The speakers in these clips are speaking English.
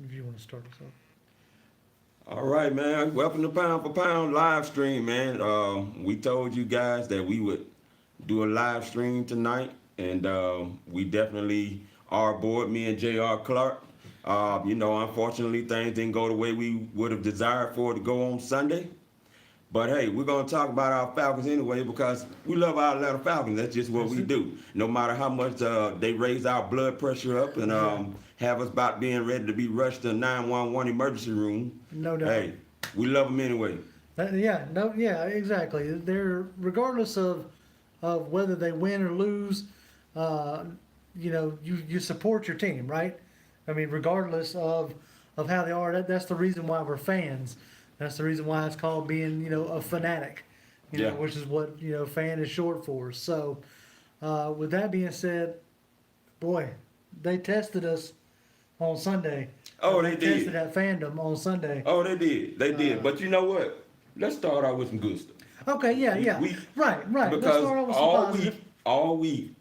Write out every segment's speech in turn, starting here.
if you want to start us off. All right, man. Welcome to Pound for Pound live stream, man. We told you guys that we would do a live stream tonight, and we definitely are aboard. Me and J.R. Clark. Unfortunately, things didn't go the way we would have desired for it to go on Sunday. But hey, we're gonna talk about our Falcons anyway because we love our Atlanta Falcons. That's just what we do. No matter how much they raise our blood pressure up and have us about being ready to be rushed to 911 emergency room. No doubt. Hey, we love them anyway. Exactly. They're regardless of whether they win or lose. You support your team, right? I mean, regardless of how they are. That's the reason why we're fans. That's the reason why it's called being, a fanatic, which is what, fan is short for. So, with that being said, boy, they tested us on Sunday. Oh, they did. Tested that fandom on Sunday. Oh, they did. They did. But you know what? Let's start out with some good stuff. Okay, right. Let's Because start out with some positive. all week,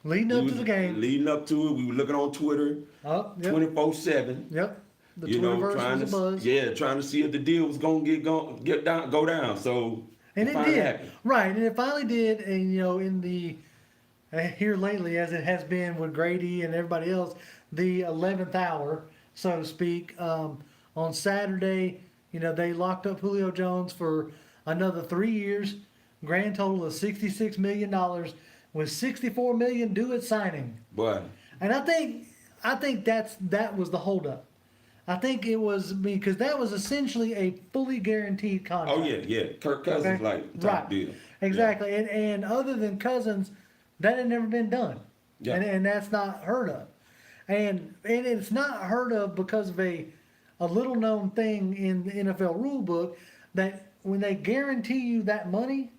Leading up to the game. Leading up to it, we were looking on Twitter 24/7. Yep. The Twitterverse was a buzz. Trying to see if the deal was gonna go down. So and it did, right? And it finally did. And in the here lately, as it has been with Grady and everybody else, the 11th hour, so to speak, on Saturday, they locked up Julio Jones for another 3 years, grand total of $66 million, with $64 million due at signing. Boy. And I think that was the holdup. I think it was because that was essentially a fully guaranteed contract. Oh yeah. Kirk Cousins top deal. Exactly. Yeah. And other than Cousins, that had never been done. Yeah. And that's not heard of. And it's not heard of because of a little known thing in the NFL rule book that when they guarantee you that money,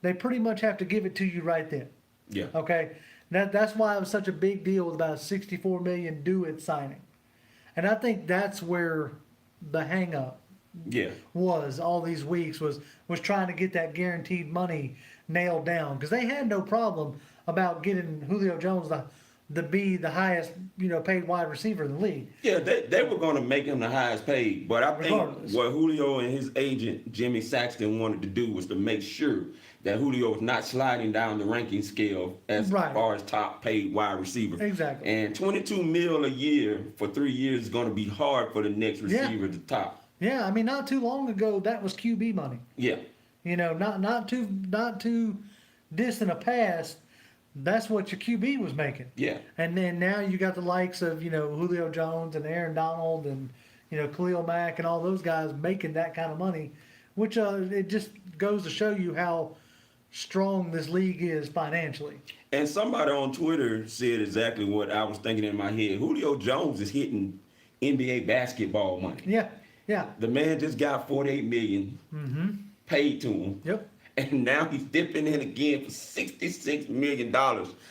they pretty much have to give it to you right then. Yeah. Okay. That's why it was such a big deal with about $64 million due at signing. And I think that's where the hang-up was all these weeks was trying to get that guaranteed money nailed down because they had no problem about getting Julio Jones to be the highest paid wide receiver in the league. Yeah, they were going to make him the highest paid, but I think what Julio and his agent Jimmy Saxton wanted to do was to make sure that Julio was not sliding down the ranking scale as far as top paid wide receiver. Exactly. And $22 million a year for 3 years is going to be hard for the next receiver to top. Yeah, I mean, not too long ago that was QB money. Yeah. Not too distant a past. That's what your QB was making. Yeah. And then now you got the likes of Julio Jones and Aaron Donald and Khalil Mack and all those guys making that kind of money, which it just goes to show you how strong this league is financially. And somebody on Twitter said exactly what I was thinking in my head. Julio Jones is hitting NBA basketball money. Yeah. The man just got $48 million paid to him. Yep. And now he's dipping in again for $66 million.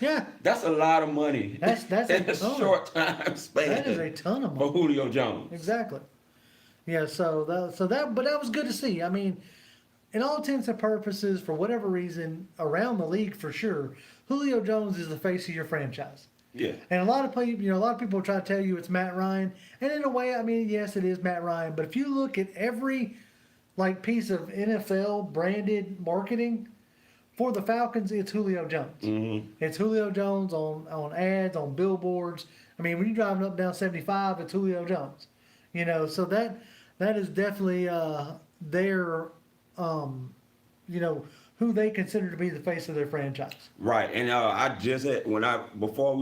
Yeah. That's a lot of money. That's in a short time span. That is a ton of money. For Julio Jones. Exactly. Yeah, but that was good to see. I mean, in all intents and purposes, for whatever reason, around the league for sure, Julio Jones is the face of your franchise. Yeah. And a lot of people try to tell you it's Matt Ryan, and in a way, I mean, yes, it is Matt Ryan. But if you look at every piece of NFL branded marketing for the Falcons, it's Julio Jones. Mm-hmm. It's Julio Jones on ads, on billboards. I mean, when you're driving up and down 75, it's Julio Jones. So that is definitely their who they consider to be the face of their franchise. Right, and I just had before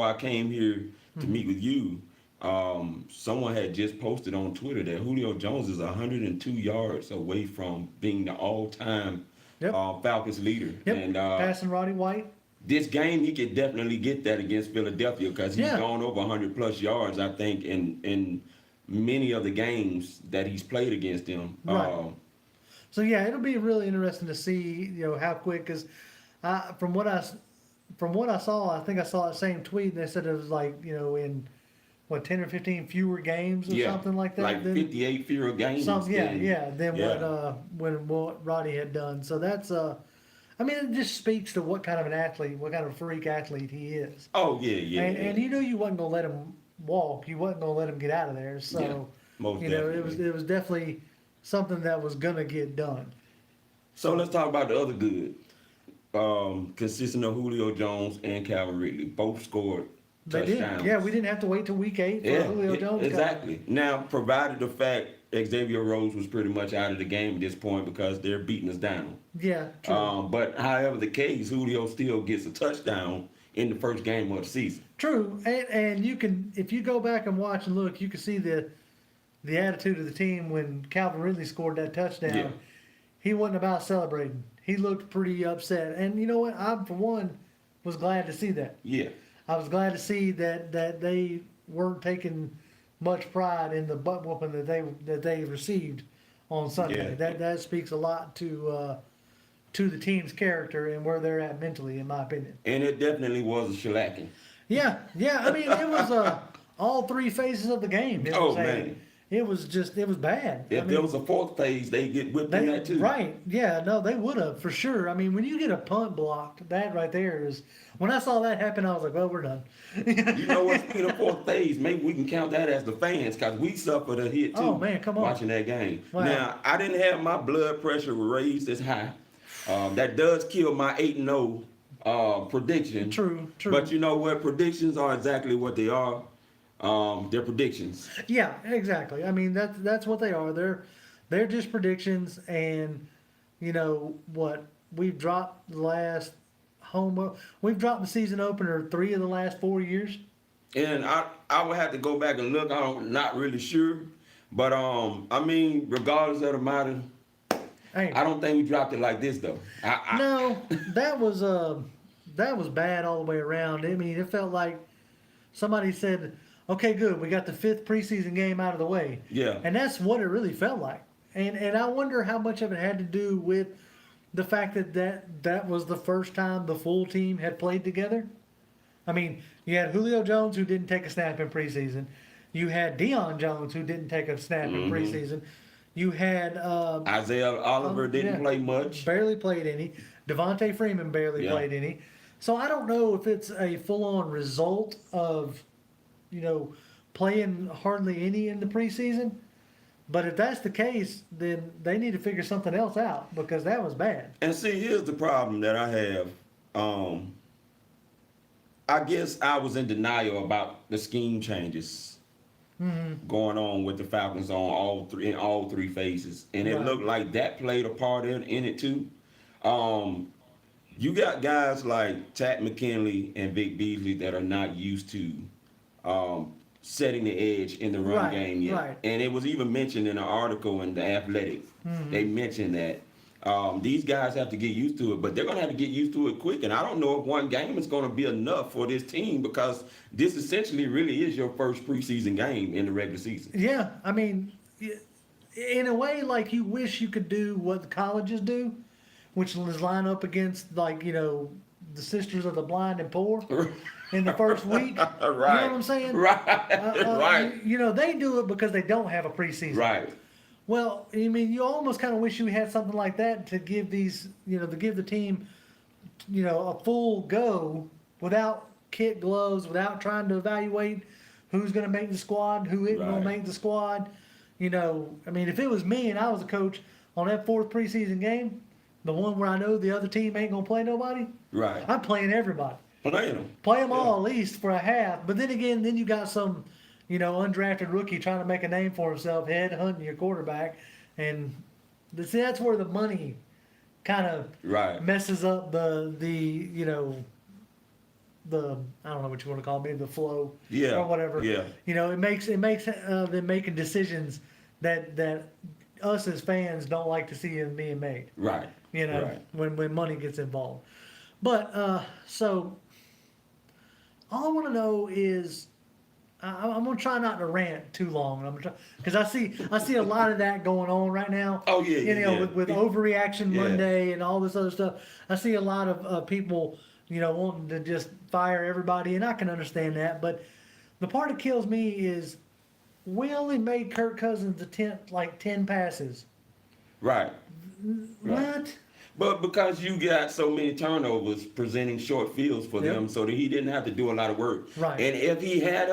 I came here to meet with you, someone had just posted on Twitter that Julio Jones is 102 yards away from being the all-time Falcons leader. Yep. And passing Roddy White. This game, he could definitely get that against Philadelphia because he's gone over 100-plus yards, I think, in many of the games that he's played against them. Right. So it'll be really interesting to see how quick. Because from what I saw, I think I saw that same tweet, and they said it was in 10 or 15 fewer games or something like that. Like 58 fewer games. Than what Roddy had done. So that's it just speaks to what kind of an athlete, what kind of a freak athlete he is. Oh yeah. And you wasn't gonna let him walk, you wasn't gonna let him get out of there. So, Yeah, most you know, definitely. it was definitely something that was gonna get done. So let's talk about the other good. Consisting of Julio Jones and Calvin Ridley, both scored They touchdowns. did. Yeah, we didn't have to wait till week 8 for Julio Jones. exactly. Now, provided the fact Xavier Rhodes was pretty much out of the game at this point because they're beating us down. Yeah, true. But however the case, Julio still gets a touchdown in the first game of the season. True, and you can, if you go back and watch and look, you can see the attitude of the team when Calvin Ridley scored that touchdown. Yeah. He wasn't about celebrating. He looked pretty upset, and you know what? I, for one, was glad to see that. Yeah. I was glad to see that they weren't taking much pride in the butt whooping that they received on Sunday. Yeah. That speaks a lot to the team's character and where they're at mentally, in my opinion. And it definitely was a shellacking. Yeah. I mean, it was all three phases of the game. It was man. It was bad. If I mean, there was a fourth phase, they get whipped in that too. right. Yeah, no, they would have for sure. I mean, when you get a punt blocked, that right there is, when I saw that happen, I was like, well, we're done. You know what? Speaking of fourth phase, maybe we can count that as the fans because we suffered a hit too. Oh, man, come on. Watching that game. Wow. Now, I didn't have my blood pressure raised as high. That does kill my 8-0 prediction. True. But you know what? Predictions are exactly what they are. They're predictions. Yeah, exactly. I mean, that's what they are. They're just predictions, and you know what? We've dropped the last we've dropped the season opener 3 of the last 4 years. And I would have to go back and look. I'm not really sure. But I mean, regardless of the matter, Hey, I don't think we dropped it like this though. no, that was bad all the way around. I mean, it felt like somebody said, "Okay, good, we got the 5th preseason game out of the way." Yeah. And that's what it really felt like. And I wonder how much of it had to do with the fact that was the first time the full team had played together. I mean, you had Julio Jones, who didn't take a snap in preseason. You had Deion Jones, who didn't take a snap in preseason. You had Isaiah Oliver didn't play much. barely played any. Devontae Freeman barely played any. So I don't know if it's a full-on result of, you know, playing hardly any in the preseason. But if that's the case, then they need to figure something else out because that was bad. And see, here's the problem that I have. I guess I was in denial about the scheme changes going on with the Falcons on all three phases, and it Right. looked like that played a part in it too. You got guys like Tat McKinley and Vic Beasley that are not used to setting the edge in the run Right, game yet. right. And it was even mentioned in an article in The Athletic. They mentioned that these guys have to get used to it, but they're going to have to get used to it quick. And I don't know if one game is going to be enough for this team because this essentially really is your first preseason game in the regular season. Yeah, I mean, in a way, like you wish you could do what the colleges do, which is line up against, like, you know, the Sisters of the Blind and Poor in the first week. Right. You know what I'm saying? Right. Right. You know, they do it because they don't have a preseason. Right. Well, I mean, you almost kind of wish you had something like that to give these, you know, to give the team, you know, a full go without kit gloves, without trying to evaluate who's going to make the squad, who isn't going Right. to make the squad. You know, I mean, if it was me and I was a coach on that 4th preseason game, the one where I know the other team ain't going to play nobody, Right. I'm playing everybody. Playing them. Play them all at least for a half. But then again, then you got some, you know, undrafted rookie trying to make a name for himself, head hunting your quarterback. And see, that's where the money kind of Right. messes up the you know, the, I don't know what you want to call it, maybe the flow Yeah. or whatever. Yeah. You know, it makes them making decisions that us as fans don't like to see them being made. Right. You know, Right. when money gets involved. But so all I want to know is I'm gonna try not to rant too long. I'm gonna because I see a lot of that going on right now. Oh, yeah, you know, yeah. with overreaction Yeah. Monday and all this other stuff. I see a lot of people, you know, wanting to just fire everybody, and I can understand that. But the part that kills me is we only made Kirk Cousins attempt like 10 passes. Right. Right. What? But because you got so many turnovers presenting short fields for Yep. them, so that he didn't have to do a lot of work. Right. And if he had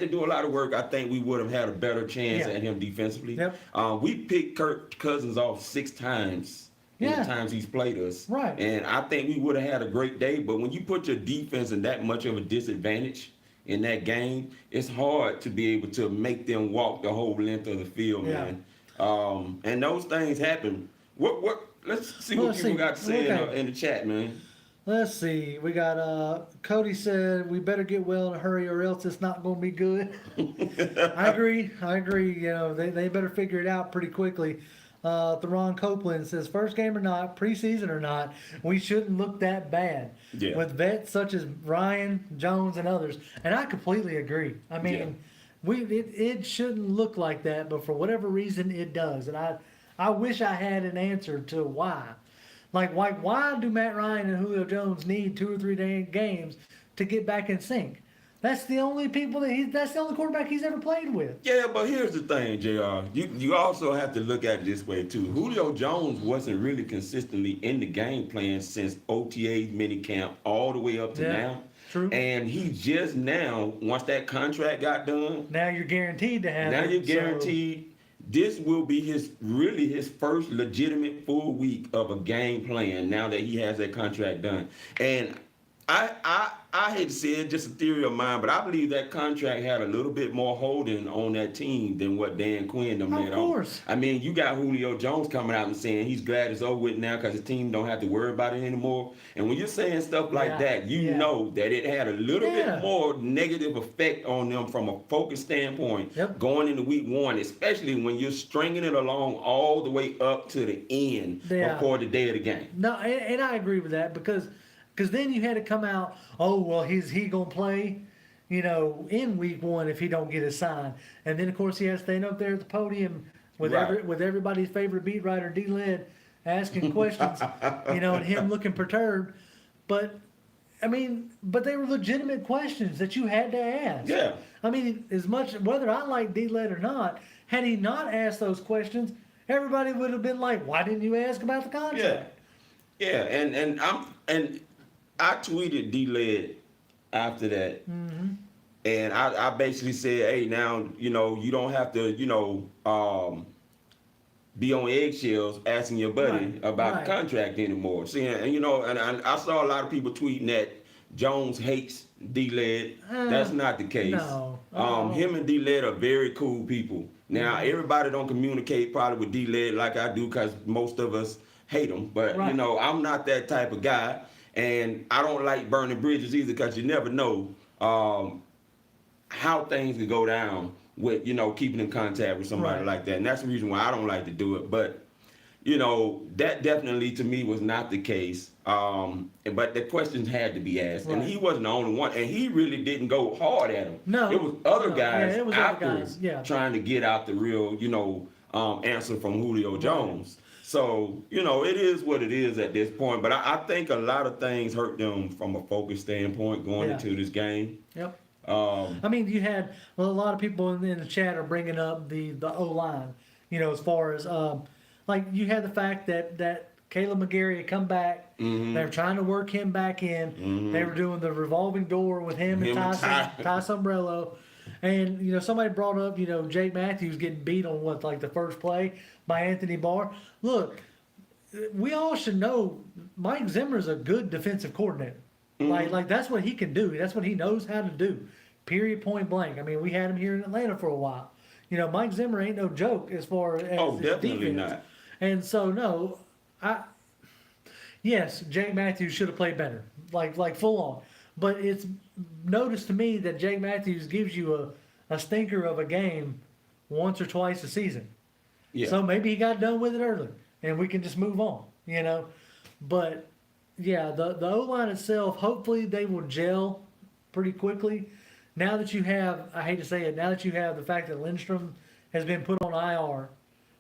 to do a lot of work, I think we would have had a better chance Yeah. at him defensively. Yep. We picked Kirk Cousins off 6 times in Yeah. the times he's played us. Right. And I think we would have had a great day. But when you put your defense in that much of a disadvantage in that game, it's hard to be able to make them walk the whole length of the field, Yeah. man. And those things happen. Let's see what people got to say in the chat, man. Let's see. We got Cody said we better get well in a hurry or else it's not going to be good. I agree. You know, they better figure it out pretty quickly. Theron Copeland says first game or not, preseason or not, we shouldn't look that bad. Yeah. With vets such as Ryan, Jones, and others. And I completely agree. I mean, it shouldn't look like that, but for whatever reason it does. And I wish I had an answer to why. Like, why do Matt Ryan and Julio Jones need 2 or 3 games to get back in sync? That's the only that's the only quarterback he's ever played with. Yeah, but here's the thing, JR. You also have to look at it this way, too. Julio Jones wasn't really consistently in the game plan since OTA's minicamp all the way up to now. True. And he just now, once that contract got done, Now you're guaranteed to have now it, you're so- guaranteed. This will be his first legitimate full week of a game plan now that he has that contract done. And I hate to say it, just a theory of mine, but I believe that contract had a little bit more holding on that team than what Dan Quinn them had on. Of course. I mean, you got Julio Jones coming out and saying he's glad it's over with now because his team don't have to worry about it anymore. And when you're saying stuff like that, you know that it had a little bit more negative effect on them from a focus standpoint going into week 1, especially when you're stringing it along all the way up to the end before the day of the game. No, and I agree with that because then you had to come out, oh, well, is he going to play, you know, in week 1 if he don't get his sign? And then, of course, he has to stand up there at the podium with with everybody's favorite beat writer, D-Led, asking questions, you know, and him looking perturbed. But, I mean, they were legitimate questions that you had to ask. Yeah. I mean, as much, whether I like D-Led or not, had he not asked those questions, everybody would have been like, why didn't you ask about the contract? Yeah, and I tweeted D-Led after that, and I basically said, hey, now, you know, you don't have to, you know, be on eggshells asking your buddy about the contract anymore. See, and you know, and I saw a lot of people tweeting that Jones hates D-Led. That's not the case. No. Him and D-Led are very cool people. Now, everybody don't communicate probably with D-Led like I do because most of us hate him. But, you know, I'm not that type of guy. And I don't like burning bridges either because you never know how things could go down with, you know, keeping in contact with somebody like that. And that's the reason why I don't like to do it. But, you know, that definitely to me was not the case. But the questions had to be asked. And he wasn't the only one. And he really didn't go hard at him. No. It was other guys it was after other guys. trying to get out the real, you know, answer from Julio Jones. So, you know, it is what it is at this point. But I think a lot of things hurt them from a focus standpoint going into this game. Yep. I mean, you had a lot of people in the chat are bringing up the O-line, you know, as far as like you had the fact that Caleb McGarry had come back. They were trying to work him back in. They were doing the revolving door with him and Ty Sombrello. And, you know, somebody brought up, you know, Jake Matthews getting beat on like the first play by Anthony Barr. Look, we all should know Mike Zimmer is a good defensive coordinator. Like that's what he can do. That's what he knows how to do. Period, point blank. I mean, we had him here in Atlanta for a while. You know, Mike Zimmer ain't no joke as far as definitely defense. not. And so no, yes, Jake Matthews should have played better, like full on. But it's noticed to me that Jake Matthews gives you a stinker of a game once or twice a season. Yeah. So maybe he got done with it early, and we can just move on, you know. But yeah, the O-line itself, hopefully they will gel pretty quickly. Now that you have, I hate to say it, now that you have the fact that Lindstrom has been put on IR,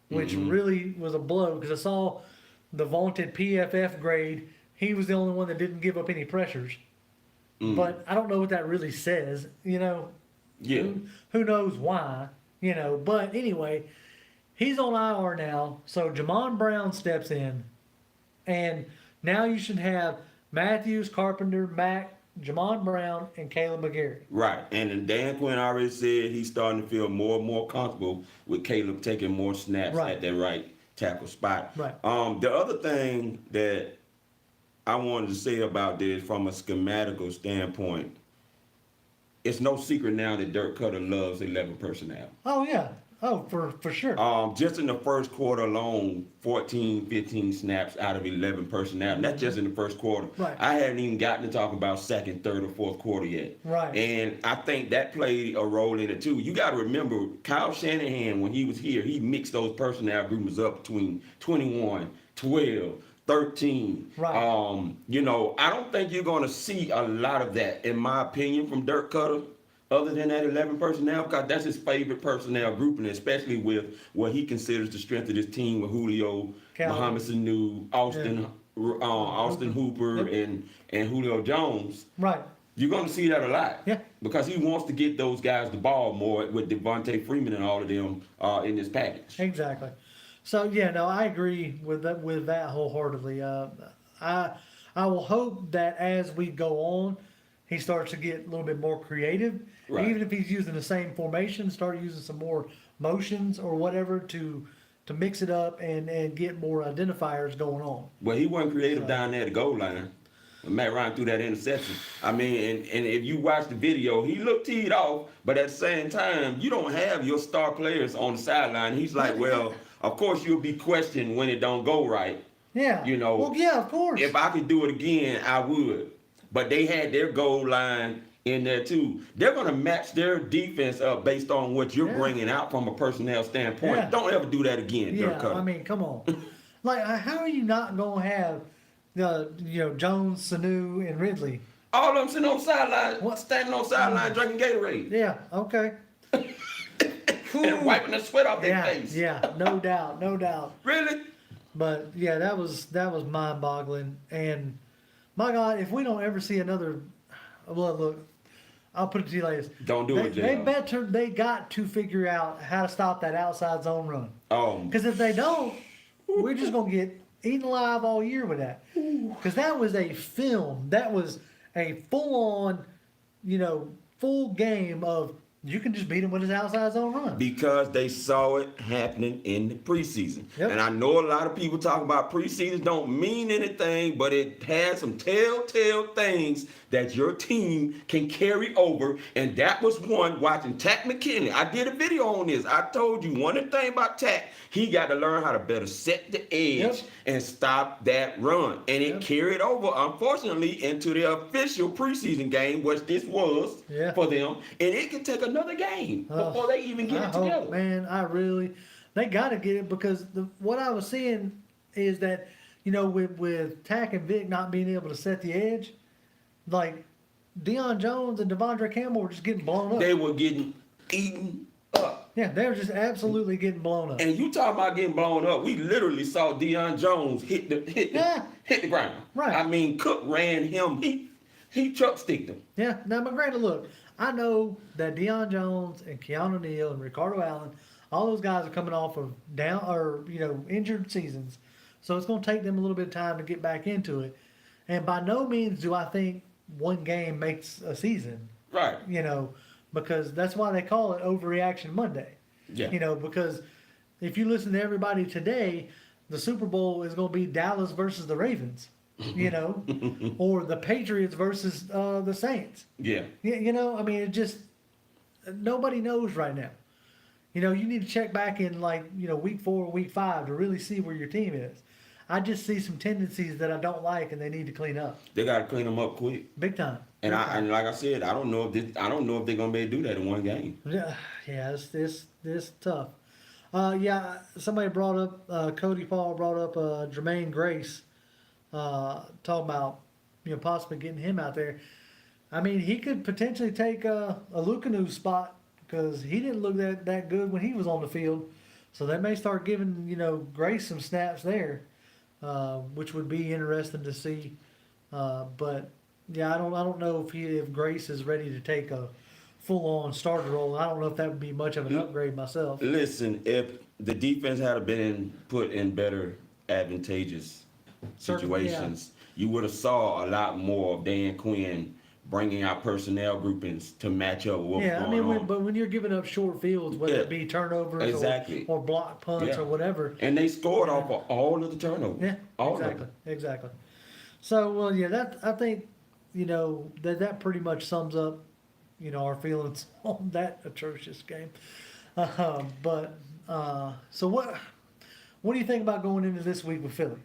which really was a blow because I saw the vaunted PFF grade. He was the only one that didn't give up any pressures. But I don't know what that really says, you know. Yeah. Who knows why, you know. But anyway, he's on IR now. So Jamon Brown steps in. And now you should have Matthews, Carpenter, Mack, Jamon Brown, and Caleb McGarry. Right. And then Dan Quinn already said he's starting to feel more and more comfortable with Caleb taking more snaps Right. at that right tackle spot. Right. The other thing that I wanted to say about this from a schematical standpoint, it's no secret now that Dirk Cutter loves 11 personnel. Oh, yeah. Oh, for sure. Just in the first quarter alone, 14, 15 snaps out of 11 personnel. And that's just in the first quarter. Right. I haven't even gotten to talk about second, third, or fourth quarter yet. Right. And I think that played a role in it too. You got to remember, Kyle Shanahan, when he was here, he mixed those personnel groups up between 21, 12, 13. Right. You know, I don't think you're going to see a lot of that, in my opinion, from Dirk Cutter, other than that 11 personnel, because that's his favorite personnel grouping, especially with what he considers the strength of this team with Julio, Muhammad Sanu, Austin Hooper, Yep. and Julio Jones. Right. You're going to see that a lot. Yeah. Because he wants to get those guys the ball more with Devontae Freeman and all of them in this package. Exactly. So yeah, no, I agree with that wholeheartedly. I will hope that as we go on, he starts to get a little bit more creative. Right. Even if he's using the same formation, start using some more motions or whatever to mix it up and get more identifiers going on. Well, he wasn't creative down there at the goal line when Matt Ryan threw that interception. I mean, and if you watch the video, he looked teed off, but at the same time, you don't have your star players on the sideline. He's like, well, of course you'll be questioned when it don't go right. Yeah. You know. Well, yeah, of course. If I could do it again, I would. But they had their goal line in there too. They're going to match their defense up based on what you're bringing out from a personnel standpoint. Yeah. Don't ever do that again, Dirk Cutter. I mean, come on. Like, how are you not going to have Jones, Sanu, and Ridley? All of them sitting on the sideline, standing on the sideline drinking Gatorade. Yeah, okay. And wiping the sweat off their face. Yeah, no doubt, no doubt. Really? But yeah, that was mind-boggling. And my God, if we don't ever see another, well, look, I'll put it to you like this: Don't do it, JR. they got to figure out how to stop that outside zone run. Because if they don't, we're just gonna get eaten alive all year with that. Because that was a film. That was a full-on, full game of. You can just beat him with his outside zone run. Because they saw it happening in the preseason. Yep. And I know a lot of people talk about preseason don't mean anything, but it has some telltale things that your team can carry over. And that was one watching Tack McKinley. I did a video on this. I told you one of the things about Tack, he got to learn how to better set the edge and stop that run. And it carried over, unfortunately, into the official preseason game, which this was for them. And it can take another game before they even get it together. Man, they got to get it because what I was seeing is that, with Tack and Vic not being able to set the edge, like Deion Jones and Devondre Campbell were just getting blown up. They were getting eaten up. Yeah, they were just absolutely getting blown up. And you talking about getting blown up? We literally saw Deion Jones hit the ground. Right. I mean, Cook ran him. He truck sticked him. Yeah. Now, but granted, look, I know that Deion Jones and Keanu Neal and Ricardo Allen, all those guys are coming off of injured seasons, so it's going to take them a little bit of time to get back into it. And by no means do I think one game makes a season. Right. Because that's why they call it Overreaction Monday. Yeah. Because if you listen to everybody today, the Super Bowl is going to be Dallas versus the Ravens, or the Patriots versus the Saints. Yeah. I mean, it just, nobody knows right now. You need to check back in week 4 or week 5 to really see where your team is. I just see some tendencies that I don't like, and they need to clean up. They got to clean them up quick. Big time. And like I said, I don't know if they're gonna be able to do that in one game. Yeah, it's tough. Somebody brought up Cody Paul brought up Jermaine Grace, talking about possibly getting him out there. I mean, he could potentially take a Lukanu's spot because he didn't look that good when he was on the field. So they may start giving Grace some snaps there, which would be interesting to see. But yeah, I don't know if Grace is ready to take a full-on starter role. I don't know if that would be much of an upgrade myself. Listen, if the defense had been put in better advantageous situations, you would have saw a lot more of Dan Quinn bringing out personnel groupings to match up with what was Yeah, I going mean, on. but when you're giving up short fields, whether Yeah, it be turnovers exactly. or block punts Yeah. or whatever. And they scored off of all of the turnovers. Yeah, all exactly, of them. exactly. So, well, yeah, that I think, that pretty much sums up, our feelings on that atrocious game. So what do you think about going into this week with Philly?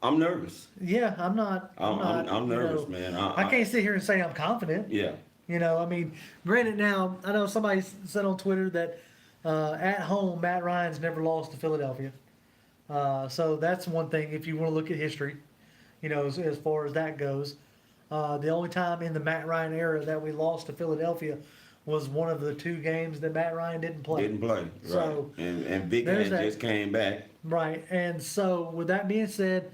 I'm nervous. Yeah, I'm not. I'm nervous, man. I can't sit here and say I'm confident. Yeah. I mean, granted, now I know somebody said on Twitter that at home Matt Ryan's never lost to Philadelphia. So that's one thing if you want to look at history, as far as that goes. The only time in the Matt Ryan era that we lost to Philadelphia was one of the 2 games that Matt Ryan didn't play. Right. So, and Vic had just came back. Right. And so with that being said,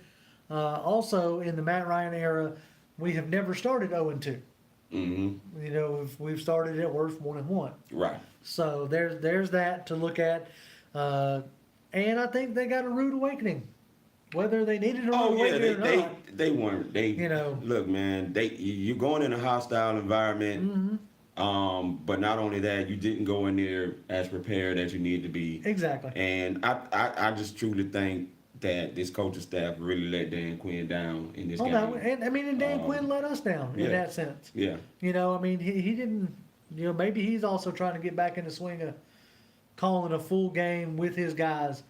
also in the Matt Ryan era, we have never started 0-2. Mm-hmm. We've started at worst 1-1. Right. So there's that to look at. And I think they got a rude awakening. Whether they needed a rude awakening or not. They weren't. Look, man, you're going in a hostile environment. Mm-hmm. But not only that, you didn't go in there as prepared as you need to be. Exactly. And I just truly think that this coaching staff really let Dan Quinn down in this game. No, and Dan Quinn let us down in that sense. Yeah. He didn't. Maybe he's also trying to get back in the swing of calling a full game with his guys.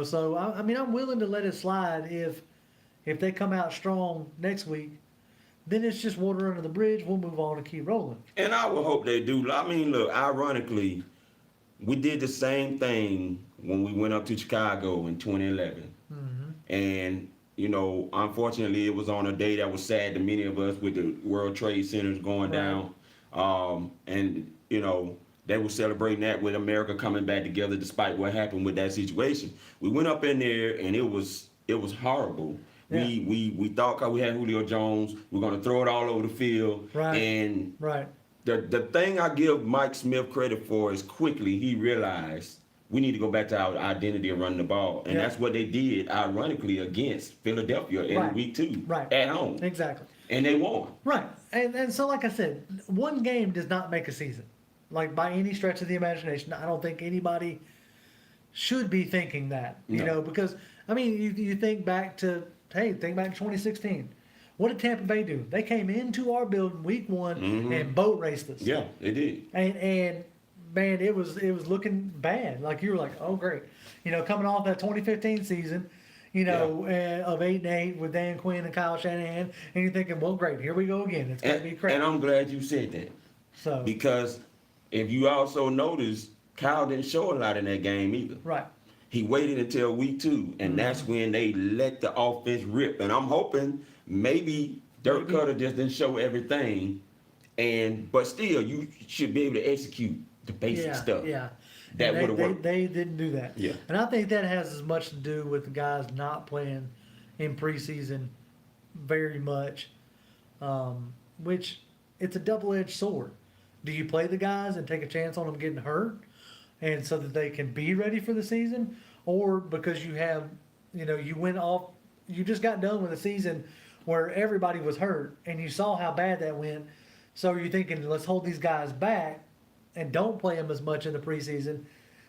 So I'm willing to let it slide if they come out strong next week. Then it's just water under the bridge. We'll move on and keep rolling. And I would hope they do. I mean, look, ironically, we did the same thing when we went up to Chicago in 2011. Mm-hmm. And, unfortunately, it was on a day that was sad to many of us with the World Trade Centers going down. And, they were celebrating that with America coming back together despite what happened with that situation. We went up in there, and it was horrible. Yeah. We thought because we had Julio Jones, we're going to throw it all over the field. Right. And right. The thing I give Mike Smith credit for is quickly he realized we need to go back to our identity of running the ball. And that's what they did, ironically, against Philadelphia in week 2 at home. Exactly. And they won. Right. And so, like I said, one game does not make a season. Like, by any stretch of the imagination. I don't think anybody should be thinking that. No. Because, I mean, you think back to 2016. What did Tampa Bay do? They came into our building week 1 and boat raced us. Yeah, they did. And man, it was looking bad. Like, you were like, oh great, coming off that 2015 season, of 8-8 with Dan Quinn and Kyle Shanahan, and you're thinking, well, great, here we go again. It's gonna be crazy. And I'm glad you said that. So because if you also notice, Kyle didn't show a lot in that game either. Right. He waited until week 2, and that's when they let the offense rip. And I'm hoping maybe Dirk Cutter just didn't show everything, but still, you should be able to execute the basic stuff. Yeah. That would have worked. They didn't do that. Yeah. And I think that has as much to do with the guys not playing in preseason very much, which it's a double-edged sword. Do you play the guys and take a chance on them getting hurt, and so that they can be ready for the season, or because you have, you went off, you just got done with a season where everybody was hurt and you saw how bad that went, so you're thinking, let's hold these guys back and don't play them as much in the preseason.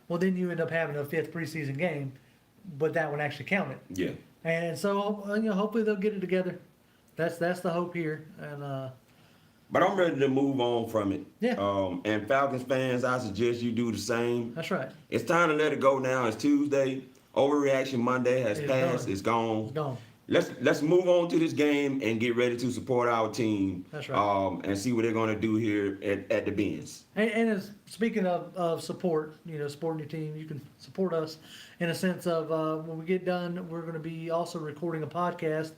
Well, then you end up having a 5th preseason game, but that one actually counted. Yeah. And so hopefully they'll get it together. That's the hope here. And but I'm ready to move on from it. Yeah. And Falcons fans, I suggest you do the same. That's right. It's time to let it go now. It's Tuesday. Overreaction Monday has passed. It's gone. It's gone. Let's move on to this game and get ready to support our team. That's right. And see what they're going to do here at the Benz. And as, speaking of support, supporting your team, you can support us in a sense of when we get done, we're going to be also recording a podcast.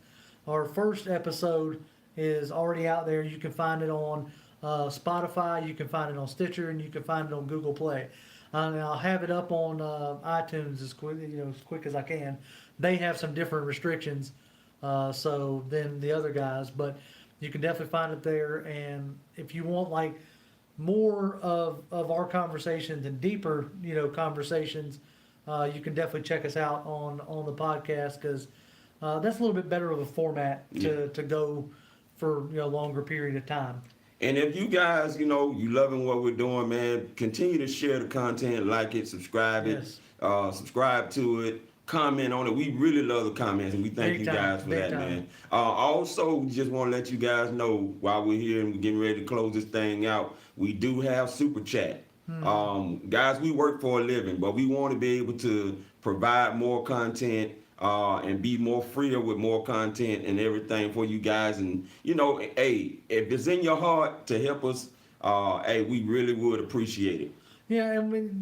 Our first episode is already out there. You can find it on Spotify, you can find it on Stitcher, and you can find it on Google Play. And I'll have it up on iTunes as quick as I can. They have some different restrictions so than the other guys, but you can definitely find it there. And if you want like more of our conversations and deeper conversations you can definitely check us out on the podcast, because that's a little bit better of a format to go for a longer period of time. And if you guys, you loving what we're doing, man, continue to share the content, like it, subscribe it, subscribe to it, comment on it. We really love the comments, and we thank you guys for that, man. Also, just want to let you guys know, while we're here and we're getting ready to close this thing out, we do have Super Chat. Guys, we work for a living, but we want to be able to provide more content and be more freer with more content and everything for you guys. And hey, if it's in your heart to help us, hey, we really would appreciate it. Yeah, and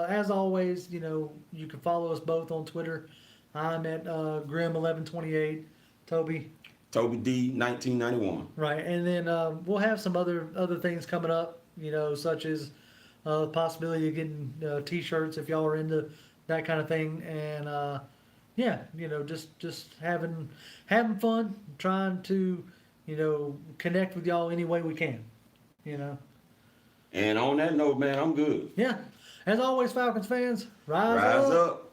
as always, you can follow us both on Twitter. I'm at Grim1128. Toby D 1991. Right, and then we'll have some other things coming up, such as the possibility of getting T-shirts if y'all are into that kind of thing, and just having fun, trying to connect with y'all any way we can, And on that note, man, I'm good. Yeah, as always, Falcons fans, rise Rise up. up.